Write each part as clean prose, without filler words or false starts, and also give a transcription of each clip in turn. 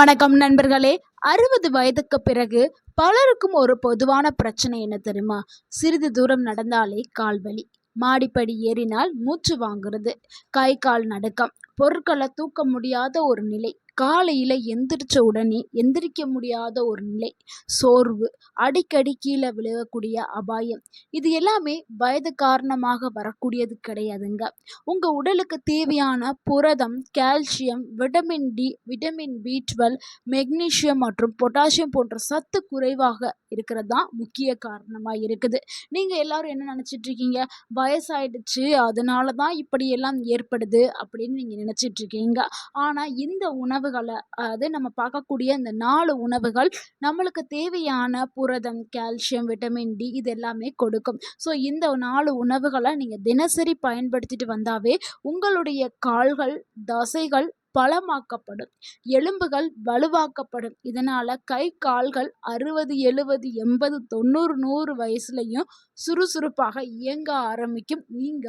வணக்கம் நண்பர்களே. 60 வயதுக்கு பிறகு பலருக்கும் ஒரு பொதுவான பிரச்சனை என்ன தெரியுமா? சிறிது தூரம் நடந்தாலே கால் வலி, மாடிப்படி ஏறினால் மூச்சு வாங்குறது, கை கால் நடுக்கம், பொருட்களை தூக்க முடியாத ஒரு நிலை, காலையில எந்திரிச்ச உடனே எந்திரிக்க முடியாத ஒரு நிலை, சோர்வு, அடிக்கடி கீழே விழுகக்கூடிய அபாயம். இது எல்லாமே வயது காரணமாக வரக்கூடியது கிடையாதுங்க. உங்க உடலுக்கு தேவையான புரதம், calcium, vitamin D, vitamin B12, magnesium மற்றும் பொட்டாசியம் போன்ற சத்து குறைவாக இருக்கிறது தான் முக்கிய காரணமா இருக்குது. நீங்க எல்லாரும் என்ன நினைச்சிட்டு இருக்கீங்க? வயசாயிடுச்சு அதனால தான் இப்படி எல்லாம் ஏற்படுது அப்படின்னு நீங்க நினைச்சிட்டு இருக்கீங்க. ஆனா இந்த உணவுகளை, அதாவது நம்ம பார்க்கக்கூடிய இந்த 4 உணவுகள் நம்மளுக்கு தேவையான புரதம், கால்சியம், விட்டமின் டி இது எல்லாமே கொடுக்கும். ஸோ இந்த 4 உணவுகளை நீங்க தினசரி பயன்படுத்திட்டு வந்தாவே உங்களுடைய கால்கள், தசைகள் பலமாக்கப்படும், எலும்புகள் வலுவாக்கப்படும். இதனால கை கால்கள் 60, 70, 80, 90, 100 வயசுலையும் சுறுசுறுப்பாக இயங்க ஆரம்பிக்கும். நீங்க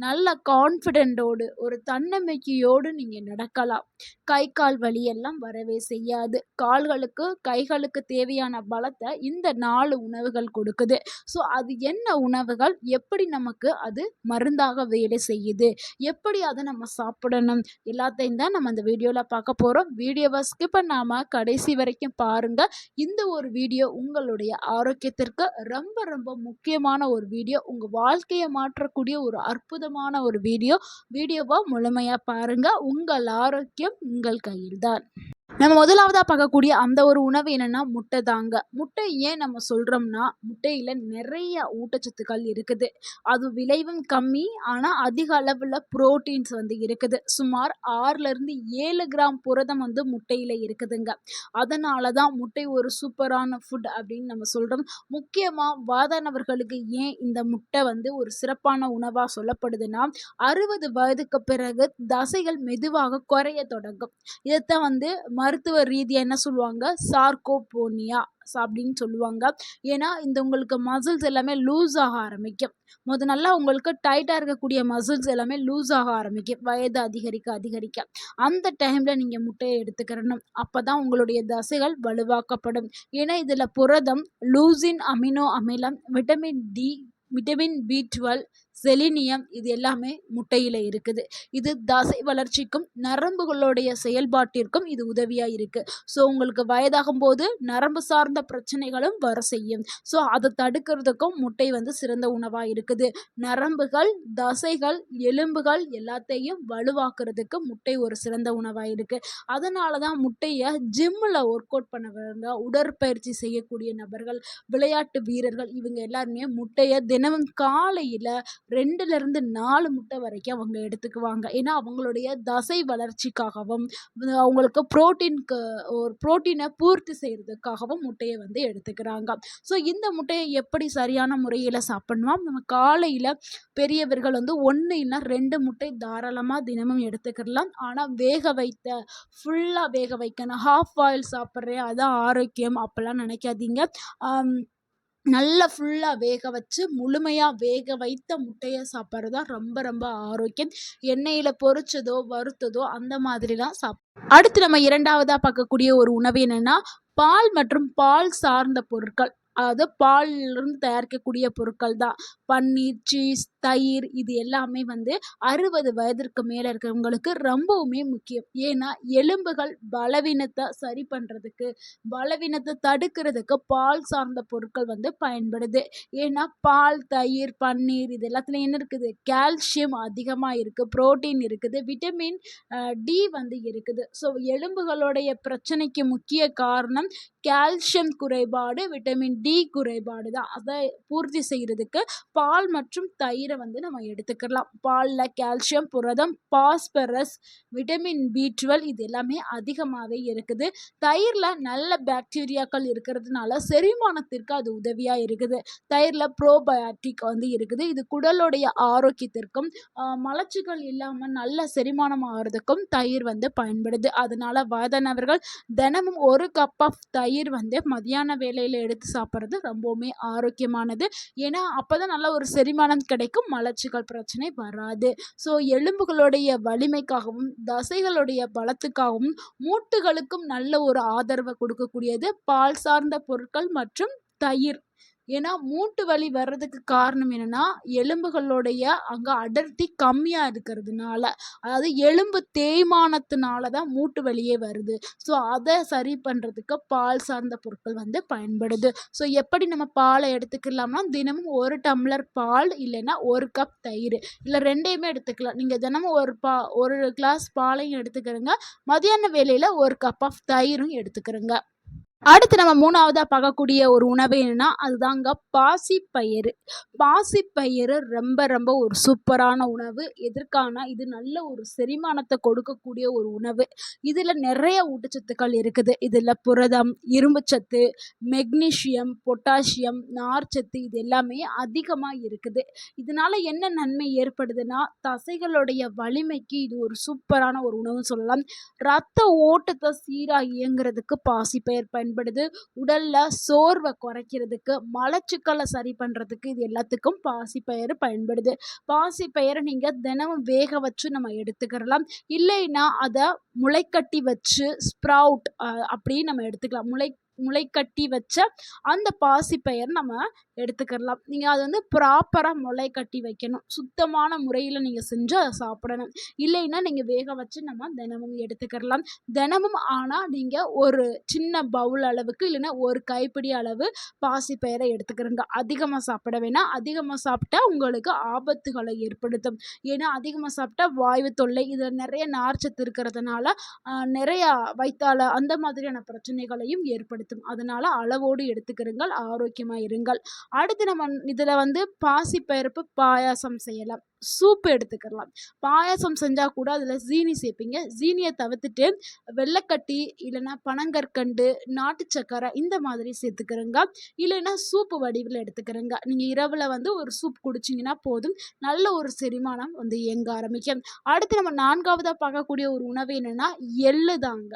நல்ல கான்ஃபிடென்ட்டோடு, ஒரு தன்னம்பிக்கையோடு நீங்க நடக்கலாம். கை கால் வலி எல்லாம் வரவே செய்யாது. கால்களுக்கு, கைகளுக்கு தேவையான பலத்தை இந்த 4 உணவுகள் கொடுக்குது. ஸோ அது என்ன உணவுகள், எப்படி நமக்கு அது மருந்தாக வேலை செய்யுது, எப்படி அதை நம்ம சாப்பிடணும், எல்லாத்தையும் தான் நம்ம அந்த வீடியோவில் பார்க்க போகிறோம். வீடியோவை ஸ்கிப் பண்ணாமல் கடைசி வரைக்கும் பாருங்கள். இந்த ஒரு வீடியோ உங்களுடைய ஆரோக்கியத்திற்கு ரொம்ப ரொம்ப முக்கியமான ஒரு வீடியோ. உங்கள் வாழ்க்கையை மாற்றக்கூடிய ஒரு அற்புதமான ஒரு வீடியோவை முழுமையாக பாருங்கள். உங்கள் ஆரோக்கியம் உங்கள் கையில்தான். நம்ம முதலாவதாக பார்க்கக்கூடிய அந்த ஒரு உணவு என்னென்னா முட்டை தாங்க. முட்டை ஏன் நம்ம சொல்கிறோம்னா, முட்டையில் நிறைய ஊட்டச்சத்துக்கள் இருக்குது. அது விளைவும் கம்மி, ஆனால் அதிக அளவில் புரோட்டீன்ஸ் வந்து இருக்குது. சுமார் 6லேருந்து 7 கிராம் புரதம் வந்து முட்டையில் இருக்குதுங்க. அதனால தான் முட்டை ஒரு சூப்பரான ஃபுட் அப்படின்னு நம்ம சொல்கிறோம். முக்கியமாக வயதானவர்களுக்கு ஏன் இந்த முட்டை வந்து ஒரு சிறப்பான உணவாக சொல்லப்படுதுன்னா, 60 வயதுக்கு பிறகு தசைகள் மெதுவாக குறைய தொடங்கும். இதைத்தான் வந்து மருத்துவ ரீதியாக என்ன சொல்லுவாங்க, சார்கோபோனியா அப்படின்னு சொல்லுவாங்க. ஏன்னா இந்த உங்களுக்கு மசில்ஸ் எல்லாமே லூஸ் ஆக ஆரம்பிக்கும். நல்லா உங்களுக்கு டைட்டாக இருக்கக்கூடிய மசில்ஸ் எல்லாமே லூஸ் ஆக ஆரம்பிக்கும் வயது அதிகரிக்க அதிகரிக்க. அந்த டைமில் நீங்கள் முட்டையை எடுத்துக்கிறணும். அப்போ தான் உங்களுடைய தசைகள் வலுவாக்கப்படும். ஏன்னா இதில் புரதம், லூசின் அமினோ அமிலம், vitamin D, vitamin B12, selenium இது எல்லாமே முட்டையில் இருக்குது. இது தசை வளர்ச்சிக்கும் நரம்புகளுடைய செயல்பாட்டிற்கும் இது உதவியாக இருக்குது. ஸோ உங்களுக்கு வயதாகும் போது நரம்பு சார்ந்த பிரச்சனைகளும் வர செய்யும். ஸோ அதை தடுக்கிறதுக்கும் முட்டை வந்து சிறந்த உணவாக இருக்குது. நரம்புகள், தசைகள், எலும்புகள் எல்லாத்தையும் வலுவாக்குறதுக்கு முட்டை ஒரு சிறந்த உணவாக இருக்குது. அதனால தான் முட்டையை ஜிம்மில் ஒர்க் அவுட் பண்ணவங்க, உடற்பயிற்சி செய்யக்கூடிய நபர்கள், விளையாட்டு வீரர்கள் இவங்க எல்லாருமே முட்டையை தினமும் காலையில் 2லேருந்து 4 முட்டை வரைக்கும் அவங்க எடுத்துக்குவாங்க. ஏன்னா அவங்களுடைய தசை வளர்ச்சிக்காகவும் அவங்களுக்கு புரோட்டீனை பூர்த்தி செய்கிறதுக்காகவும் முட்டையை வந்து எடுத்துக்கிறாங்க. ஸோ இந்த முட்டையை எப்படி சரியான முறையில் சாப்பிடணும்? நம்ம காலையில் பெரியவர்கள் வந்து 1 இல்லைனா 2 முட்டை தாராளமாக தினமும் எடுத்துக்கலாம். ஆனால் ஃபுல்லாக வேக வைக்கணும். ஹாஃப் பாயில் சாப்பிட்றேன் அதான் ஆரோக்கியம் அப்போல்லாம் நினைக்காதீங்க. நல்லா ஃபுல்லாக வேக வச்சு முழுமையாக வேக வைத்த முட்டையை சாப்பிட்றது தான் ரொம்ப ரொம்ப ஆரோக்கியம். எண்ணெயில் பொரிச்சதோ வறுத்ததோ அந்த மாதிரிலாம் அடுத்து நம்ம 2வதாக பார்க்கக்கூடிய ஒரு உணவு என்னென்னா, பால் மற்றும் பால் சார்ந்த பொருட்கள். அதாவது பாலிலிருந்து தயாரிக்கக்கூடிய பொருட்கள் தான். பன்னீர், சீஸ், தயிர் இது எல்லாமே வந்து 60 வயதிற்கு மேலே இருக்கிறவங்களுக்கு ரொம்பவுமே முக்கியம். ஏன்னா எலும்புகள் பலவீனத்தை சரி பண்ணுறதுக்கு, பலவீனத்தை தடுக்கிறதுக்கு பால் சார்ந்த பொருட்கள் வந்து பயன்படுது. ஏன்னா பால், தயிர், பன்னீர் இது எல்லாத்துலேயும் என்ன இருக்குது, கால்சியம் அதிகமாக இருக்குது, புரோட்டீன் இருக்குது, விட்டமின் டி வந்து இருக்குது. ஸோ எலும்புகளுடைய பிரச்சனைக்கு முக்கிய காரணம் கால்சியம் குறைபாடு, விட்டமின் டி குறைபாடு தான். அதை பூர்த்தி செய்கிறதுக்கு பால் மற்றும் தயிரை வந்து நம்ம எடுத்துக்கலாம். பாலில் கால்சியம், புரதம், பாஸ்பரஸ், விட்டமின் B12 இது எல்லாமே அதிகமாகவே இருக்குது. தயிரில் நல்ல பாக்டீரியாக்கள் இருக்கிறதுனால செரிமானத்திற்கு அது உதவியாக இருக்குது. தயிரில் ப்ரோபயாட்டிக் வந்து இருக்குது. இது குடலுடைய ஆரோக்கியத்திற்கும் மலச்சிக்கல் இல்லாமல் நல்ல செரிமானம் ஆகிறதுக்கும் தயிர் வந்து பயன்படுது. அதனால வயதானவர்கள் தினமும் 1 கப் ஆஃப் தயிர் வந்து மதியான வேளையில் எடுத்து சாப்பிட்றது ரொம்பவுமே ஆரோக்கியமானது. ஏன்னா அப்போ தான் நல்ல ஒரு செரிமானம் கிடைக்கும், மலச்சிக்கல் பிரச்சனை வராது. ஸோ எலும்புகளுடைய வலிமைக்காகவும், தசைகளுடைய பலத்துக்காகவும், மூட்டுகளுக்கும் நல்ல ஒரு ஆதரவ கொடுக்கக்கூடியது பால் சார்ந்த பொருட்கள் மற்றும் தயிர். ஏன்னா மூட்டு வலி வர்றதுக்கு காரணம் என்னன்னா, எலும்புகளுடைய அங்க அடர்த்தி கம்மியா இருக்கிறதுனால. அதாவது எலும்பு தேய்மானத்தினால தான் மூட்டு வலியே வருது. ஸோ அத சரி பண்றதுக்கு பால் சார்ந்த பொருட்கள் வந்து பயன்படுது. ஸோ எப்படி நம்ம பால எடுத்துக்கலாம்னா, தினமும் 1 டம்ளர் பால் இல்லைன்னா 1 கப் தயிர். இல்ல 2யுமே எடுத்துக்கலாம். நீங்க தினமும் 1 கிளாஸ் பாலையும் எடுத்துக்கிறங்க. மதியான வேளையில 1 கப் ஆஃப் தயிரும் எடுத்துக்கிறங்க. அடுத்து நம்ம 3வதா பார்க்கக்கூடிய ஒரு உணவு என்னன்னா, அதுதாங்க பாசிப்பயிறு. பாசிப்பயிறு ரொம்ப ரொம்ப ஒரு சூப்பரான உணவு. எதற்கானா, இது நல்ல ஒரு செரிமானத்த கொடுக்கக்கூடிய ஒரு உணவு. இதுல நிறைய ஊட்டச்சத்துக்கள் இருக்குது. இதுல புரதம், இரும்புச்சத்து, மெக்னீசியம், பொட்டாசியம், நார்ச்சத்து இது எல்லாமே அதிகமா இருக்குது. இதனால என்ன நன்மை ஏற்படுதுன்னா, தசைகளுடைய வலிமைக்கு இது ஒரு சூப்பரான ஒரு உணவுன்னு சொல்லலாம். ரத்த ஓட்டத்த சீரா இயங்குறதுக்கு பாசிப்பயிர் பயன்படுது. உடல்ல சோர்வை குறைக்கிறதுக்கு, மலச்சிக்கலை சரி பண்றதுக்கு இது எல்லாத்துக்கும் பாசிப்பயிறு பயன்படுது. பாசிப்பயிரை நீங்க தினமும் வேக வச்சு நம்ம எடுத்துக்கிறலாம். இல்லைன்னா அத முளைக்கட்டி வச்சு ஸ்ப்ரவுட் அப்படி நம்ம எடுத்துக்கலாம். முளைக்கட்டி வச்ச அந்த பாசிப்பயிர் நம்ம எடுத்துக்கலாம். நீங்க அது வந்து ப்ராப்பரா முளை கட்டி வைக்கணும். சுத்தமான முறையில நீங்க செஞ்சு அதை சாப்பிடணும். இல்லைன்னா நீங்க வேக வச்சு நம்ம தினமும் எடுத்துக்கலாம். தினமும் ஆனா நீங்க ஒரு சின்ன பவுல் அளவுக்கு இல்லைன்னா ஒரு கைப்பிடி அளவு பாசிப்பயிரை எடுத்துக்கிறங்க. அதிகமா சாப்பிட வேணாம். அதிகமா சாப்பிட்டா உங்களுக்கு ஆபத்துகளை ஏற்படுத்தும். ஏன்னா அதிகமா சாப்பிட்டா வாய்வு தொல்லை, இதுல நிறைய நார்ச்சத்து இருக்கிறதுனால நிறைய வயித்தால அந்த மாதிரியான பிரச்சனைகளையும் ஏற்படுத்தும். அதனால அளவோடு எடுத்துக்கிறீங்கள், ஆரோக்கியமா இருங்கள். அடுத்து நம்ம இதுல வந்து பாசிப்பருப்பு பாயாசம் செய்யலாம். சூப் எடுத்துக்கலாம். பாயாசம் செஞ்சா கூட அதுல சீனி சேர்ப்பீங்க. சீனியை தவிர்த்துட்டு வெள்ளைக்கட்டி இல்லைன்னா பனங்கற்கண்டு, நாட்டு சக்கரை இந்த மாதிரி சேர்த்துக்கிறங்க. இல்லைன்னா சூப்பு வடிவில் எடுத்துக்கிறங்க. நீங்க இரவுல வந்து ஒரு சூப் குடிச்சிங்கன்னா போதும், நல்ல ஒரு செரிமானம் வந்து இயங்க ஆரம்பிக்கும். அடுத்து நம்ம 4வதா பார்க்கக்கூடிய ஒரு உணவு என்னன்னா, எள்ளு தாங்க.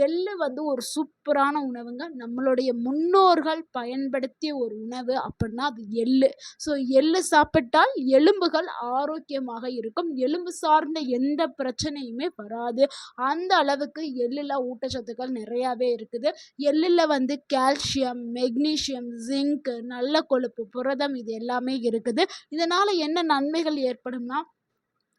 எள்ளு வந்து ஒரு சூப்பரான உணவுங்க. நம்மளுடைய முன்னோர்கள் பயன்படுத்திய ஒரு உணவு அப்படின்னா அது எள்ளு. ஸோ எள்ளு சாப்பிட்டால் எலும்புகள் ஆரோக்கியமாக இருக்கும். எலும்பு சார்ந்த எந்த பிரச்சனையுமே வராது. அந்த அளவுக்கு எள்ளுல ஊட்டச்சத்துக்கள் நிறையாவே இருக்குது. எள்ளுல வந்து கால்சியம், மெக்னீசியம், ஜிங்க், நல்ல கொழுப்பு, புரதம் இது எல்லாமே இருக்குது. இதனால என்ன நன்மைகள் ஏற்படும்னா,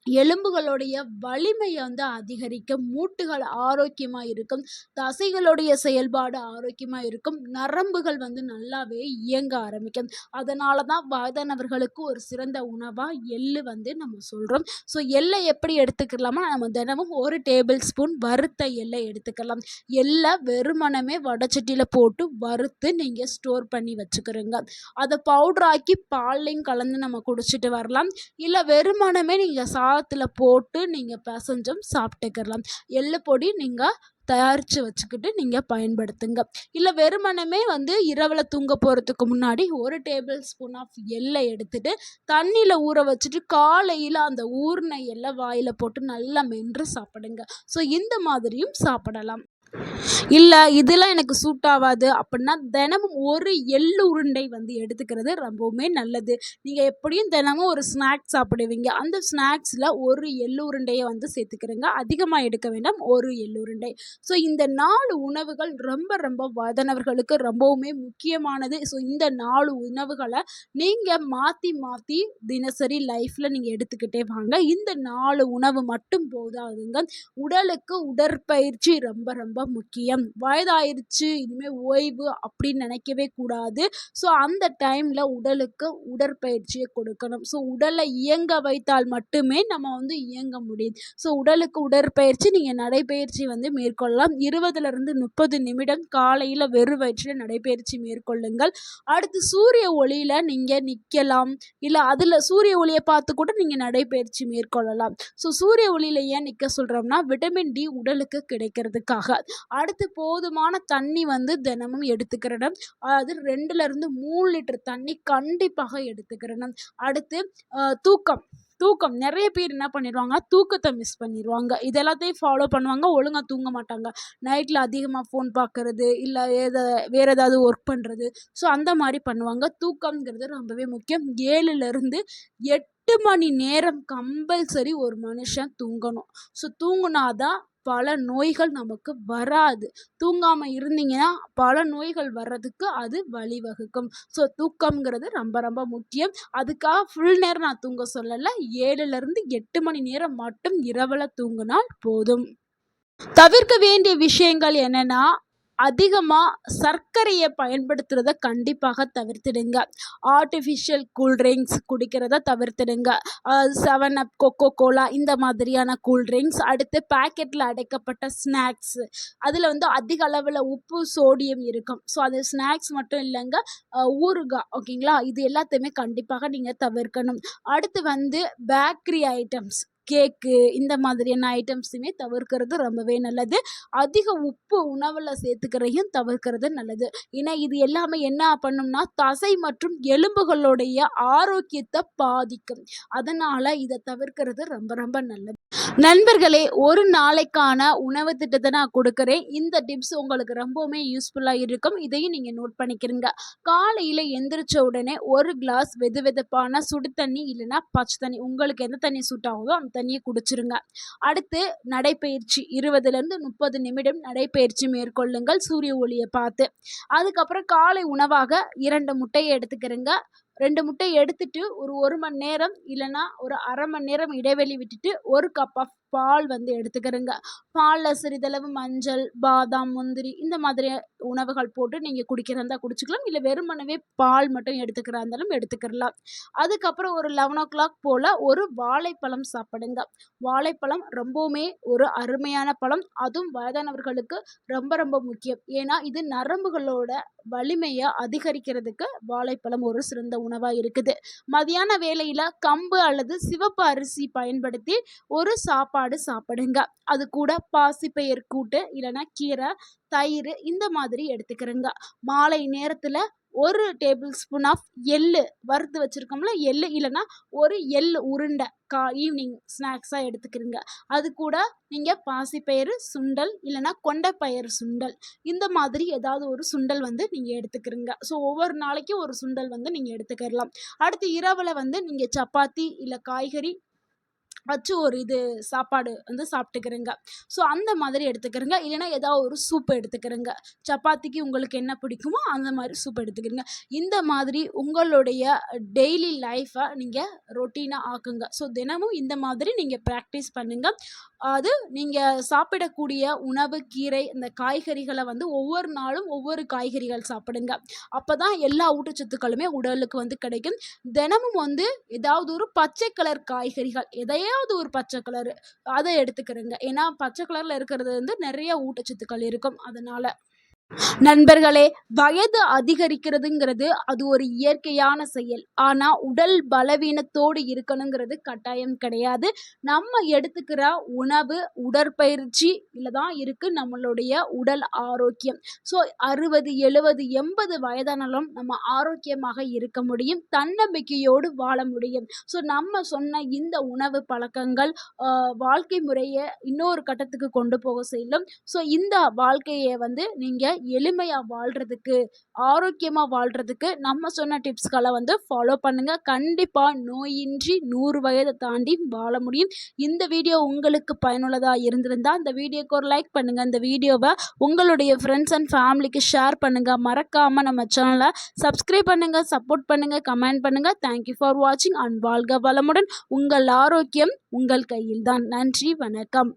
எலும்புகளுடைய வலிமையை வந்து அதிகரிக்கும், மூட்டுகள் ஆரோக்கியமா இருக்கும், தசைகளுடைய செயல்பாடு ஆரோக்கியமா இருக்கும், நரம்புகள் வந்து நல்லாவே இயங்க ஆரம்பிக்கும். அதனால தான் வயதானவர்களுக்கு ஒரு சிறந்த உணவா எள்ளு வந்து நம்ம சொல்றோம். ஸோ எள்ளை எப்படி எடுத்துக்கலாமா, நம்ம தினமும் 1 டேபிள் ஸ்பூன் வறுத்த எள்ளை எடுத்துக்கலாம். எள்ளை வெறுமனமே வடச்சட்டியில் போட்டு வறுத்து நீங்கள் ஸ்டோர் பண்ணி வச்சுக்கிறோங்க. அதை பவுடராக்கி பால்லையும் கலந்து நம்ம குடிச்சிட்டு வரலாம். இல்லை வெறுமனமே நீங்கள் சாதத்தில் போட்டு நீங்கள் பிசைஞ்சும் சாப்பிட்டுக்கலாம். எள்ளு பொடி நீங்கள் தயாரித்து வச்சுக்கிட்டு நீங்கள் பயன்படுத்துங்க. இல்லை வெறுமனமே வந்து இரவில் தூங்க போகிறதுக்கு முன்னாடி 1 டேபிள் ஸ்பூன் ஆஃப் எள்ளை எடுத்துட்டு தண்ணியில் ஊற வச்சுட்டு காலையில் அந்த ஊறின எள்ளை வாயில் போட்டு நல்லா மென்று சாப்பிடுங்க. ஸோ இந்த மாதிரியும் சாப்பிடலாம். இல்லை இதெல்லாம் எனக்கு சூட் ஆகாது அப்படின்னா, தினமும் ஒரு எள்ளு உருண்டை வந்து எடுத்துக்கிறது ரொம்பவுமே நல்லது. நீங்கள் எப்படியும் தினமும் ஒரு ஸ்நாக்ஸ் சாப்பிடுவீங்க. அந்த ஸ்நாக்ஸில் ஒரு எள்ளு உருண்டையை வந்து சேர்த்துக்கிறங்க. அதிகமாக எடுக்க வேண்டாம், ஒரு எள்ளு உருண்டை. ஸோ இந்த 4 உணவுகள் ரொம்ப ரொம்ப வயதானவர்களுக்கு ரொம்பவுமே முக்கியமானது. ஸோ இந்த 4 உணவுகளை நீங்கள் மாற்றி மாற்றி தினசரி லைஃப்பில் நீங்கள் எடுத்துக்கிட்டே வாங்க. இந்த 4 உணவு மட்டும் போதாதுங்க. உடலுக்கு உடற்பயிற்சி ரொம்ப ரொம்ப முக்கியம். வயதாயிருச்சு, இனிமே ஓய்வு அப்படின்னு நினைக்கவே கூடாது. ஸோ அந்த டைம்ல உடலுக்கு உடற்பயிற்சியை கொடுக்கணும். ஸோ உடலை இயங்க வைத்தால் மட்டுமே நம்ம வந்து இயங்க முடியும். ஸோ உடலுக்கு உடற்பயிற்சி நீங்கள் நடைப்பயிற்சி வந்து மேற்கொள்ளலாம். 20லிருந்து 30 நிமிடம் காலையில் வெறும் வயிற்றில் நடைப்பயிற்சி மேற்கொள்ளுங்கள். அடுத்து சூரிய ஒளியில நீங்கள் நிற்கலாம். இல்லை அதில் சூரிய ஒளியை பார்த்து கூட நீங்கள் நடைப்பயிற்சி மேற்கொள்ளலாம். ஸோ சூரிய ஒளியில ஏன் நிற்க சொல்கிறோம்னா, விட்டமின் டி உடலுக்கு கிடைக்கிறதுக்காக. அடுத்து போதுமான தண்ணி வந்து தினமும் எடுத்துக்கிறணும். அதாவது 2லிருந்து 3 லிட்டர் தண்ணி கண்டிப்பாக எடுத்துக்கிறணும். அடுத்து தூக்கம் தூக்கம் நிறைய பேர் என்ன பண்ணிடுவாங்க, தூக்கத்தை மிஸ் பண்ணிடுவாங்க. இது எல்லாத்தையும் ஃபாலோ பண்ணுவாங்க, ஒழுங்காக தூங்க மாட்டாங்க. நைட்டில் அதிகமாக ஃபோன் பார்க்கறது, இல்லை வேறு ஏதாவது ஒர்க் பண்ணுறது, ஸோ அந்த மாதிரி பண்ணுவாங்க. தூக்கம்ங்கிறது ரொம்பவே முக்கியம். 7லேருந்து 8 மணி நேரம் கம்பல்சரி ஒரு மனுஷன் தூங்கணும். ஸோ தூங்குனாதான் பல நோய்கள் நமக்கு வராது. தூங்காமல் இருந்தீங்கன்னா பல நோய்கள் வர்றதுக்கு அது வழிவகுக்கும். ஸோ தூக்கம்ங்கிறது ரொம்ப ரொம்ப முக்கியம். அதுக்காக ஃபுல் நேரம் நான் தூங்க சொல்லலை, 7லேருந்து 8 மணி நேரம் மட்டும் இரவில் தூங்கினால் போதும். தவிர்க்க வேண்டிய விஷயங்கள் என்னென்னா, அதிகமாக சர்க்கரையை பயன்படுத்துகிறத கண்டிப்பாக தவிர்த்திடுங்க. ஆர்டிஃபிஷியல் கூல்ட்ரிங்க்ஸ் குடிக்கிறத தவிர்த்திடுங்க. 7up, கொக்கோ கோலா இந்த மாதிரியான கூல்ட்ரிங்க்ஸ். அடுத்து பேக்கெட்டில் அடைக்கப்பட்ட ஸ்நாக்ஸு, அதில் வந்து அதிக அளவில் உப்பு, சோடியம் இருக்கும். ஸோ அது ஸ்நாக்ஸ் மட்டும் இல்லைங்க, ஊறுகாய், ஓகேங்களா? இது எல்லாத்தையுமே கண்டிப்பாக நீங்கள் தவிர்க்கணும். அடுத்து வந்து பேக்கரி ஐட்டம்ஸ், கேக்கு இந்த மாதிரியான ஐட்டம்ஸுமே தவிர்க்கிறது ரொம்பவே நல்லது. அதிக உப்பு உணவில் சேர்த்துக்கிறதையும் தவிர்க்கிறது நல்லது. ஏன்னா இது எல்லாமே என்ன பண்ணும்னா, தசை மற்றும் எலும்புகளுடைய ஆரோக்கியத்தை பாதிக்கும். அதனால் இதை தவிர்க்கிறது ரொம்ப ரொம்ப நல்லது. நண்பர்களே, ஒரு நாளைக்கான உணவு திட்டத்தை நான் கொடுக்குறேன். இந்த டிப்ஸ் உங்களுக்கு ரொம்பவுமே யூஸ்ஃபுல்லாக இருக்கும். இதையும் நீங்கள் நோட் பண்ணிக்கிறீங்க. காலையில் எந்திரிச்ச உடனே ஒரு கிளாஸ் வெது வெதுப்பான சுடு தண்ணி இல்லைன்னா பச்சை தண்ணி, உங்களுக்கு எந்த தண்ணி சூட் ஆகுதோ அந்த தண்ணியை குடிச்சிருங்க. அடுத்து நடைப்பயிற்சி, 20லேருந்து 30 நிமிடம் நடைப்பயிற்சி மேற்கொள்ளுங்கள் சூரிய ஒளியை பார்த்து. அதுக்கப்புறம் காலை உணவாக 2 முட்டையை எடுத்துக்கிறேங்க. 2 முட்டை எடுத்துட்டு ஒரு மணி நேரம் இல்லைன்னா ஒரு அரை மணி நேரம் இடைவெளி விட்டுட்டு 1 கப் ஆஃப் பால் வந்து எடுத்துக்கிறேங்க. பாலில் சிறிதளவு மஞ்சள், பாதாம், முந்திரி இந்த மாதிரி உணவுகள் போட்டு நீங்கள் குடிக்கிறதா குடிச்சிக்கலாம். இல்லை வெறுமனவே பால் மட்டும் எடுத்துக்கிறா இருந்தாலும் எடுத்துக்கிறலாம். அதுக்கப்புறம் ஒரு 11 போல் ஒரு வாழைப்பழம் சாப்பிடுங்க. வாழைப்பழம் ரொம்பவுமே ஒரு அருமையான பழம். அதுவும் வயதானவர்களுக்கு ரொம்ப ரொம்ப முக்கியம். ஏன்னா இது நரம்புகளோட வலிமையை அதிகரிக்கிறதுக்கு வாழைப்பழம் ஒரு சிறந்த உணவாக இருக்குது. மதியான வேளையில் கம்பு அல்லது சிவப்பு அரிசி பயன்படுத்தி ஒரு சாப்பாடு சாப்பிடுங்க. அது கூட பாசிப்பயிர் கூட்டு இல்லைன்னா கீரை, தயிர் இந்த மாதிரி எடுத்துக்கிறேங்க. மாலை நேரத்தில் 1 டேபிள் ஸ்பூன் ஆஃப் எள்ளு வறுத்து வச்சுருக்கோம்ல, எள்ளு இல்லைன்னா ஒரு எள்ளு உருண்டை ஈவினிங் ஸ்நாக்ஸாக எடுத்துக்கிறீங்க. அது கூட நீங்கள் பாசிப்பயிறு சுண்டல் இல்லைன்னா கொண்டைப்பயிறு சுண்டல் இந்த மாதிரி ஏதாவது ஒரு சுண்டல் வந்து நீங்கள் எடுத்துக்கிறீங்க. ஸோ ஒவ்வொரு நாளைக்கும் ஒரு சுண்டல் வந்து நீங்கள் எடுத்துக்கலாம். அடுத்து இரவில் வந்து நீங்கள் சப்பாத்தி இல்லை காய்கறி வச்சு ஒரு சாப்பாடு வந்து சாப்பிட்டுக்கிறேங்க. ஸோ அந்த மாதிரி எடுத்துக்கிறேங்க. இல்லைன்னா ஏதாவது ஒரு சூப் எடுத்துக்கிறேங்க. சப்பாத்திக்கு உங்களுக்கு என்ன பிடிக்குமோ அந்த மாதிரி சூப் எடுத்துக்கிறேங்க. இந்த மாதிரி உங்களுடைய டெய்லி லைஃப்பை நீங்கள் ரொட்டீனாக ஆக்குங்க. ஸோ தினமும் இந்த மாதிரி நீங்கள் ப்ராக்டிஸ் பண்ணுங்கள். அது நீங்கள் சாப்பிடக்கூடிய உணவு, கீரை, இந்த காய்கறிகளை வந்து ஒவ்வொரு நாளும் ஒவ்வொரு காய்கறிகள் சாப்பிடுங்க. அப்போ தான் எல்லா ஊட்டச்சத்துக்களுமே உடலுக்கு வந்து கிடைக்கும். தினமும் வந்து ஏதாவது ஒரு பச்சை கலர் காய்கறிகள், எதையாவது ஒரு பச்சை கலரு அதை எடுத்துக்கிறேங்க. ஏன்னா பச்சை கலரில் இருக்கிறது வந்து நிறைய ஊட்டச்சத்துக்கள் இருக்கும். அதனால் நண்பர்களே, வயது அதிகரிக்கிறதுங்கிறது அது ஒரு இயற்கையான செயல். ஆனால் உடல் பலவீனத்தோடு இருக்கணுங்கிறது கட்டாயம் கிடையாது. நம்ம எடுத்துக்கிற உணவு, உடற்பயிற்சி தான் இருக்குது நம்மளுடைய உடல் ஆரோக்கியம். ஸோ 60, 70, 80 வயதானாலும் நம்ம ஆரோக்கியமாக இருக்க முடியும், தன்னம்பிக்கையோடு வாழ முடியும். ஸோ நம்ம சொன்ன இந்த உணவு பழக்கங்கள் வாழ்க்கை முறையை இன்னொரு கட்டத்துக்கு கொண்டு போக செய்யும். ஸோ இந்த வாழ்க்கையை வந்து நீங்கள் எளிமையாக வாழ்கிறதுக்கு, ஆரோக்கியமாக வாழ்கிறதுக்கு நம்ம சொன்ன டிப்ஸ்களை வந்து ஃபாலோ பண்ணுங்கள். கண்டிப்பாக நோயின்றி 100 வயதை தாண்டி வாழ முடியும். இந்த வீடியோ உங்களுக்கு பயனுள்ளதாக இருந்திருந்தால் இந்த வீடியோக்கு ஒரு லைக் பண்ணுங்கள். இந்த வீடியோவை உங்களுடைய ஃப்ரெண்ட்ஸ் அண்ட் ஃபேமிலிக்கு ஷேர் பண்ணுங்கள். மறக்காமல் நம்ம சேனலை சப்ஸ்கிரைப் பண்ணுங்கள், சப்போர்ட் பண்ணுங்கள், கமெண்ட் பண்ணுங்கள். தேங்க்யூ ஃபார் வாட்சிங் அண்ட் வாழ்க வளமுடன். உங்கள் ஆரோக்கியம் உங்கள் கையில் தான். நன்றி, வணக்கம்.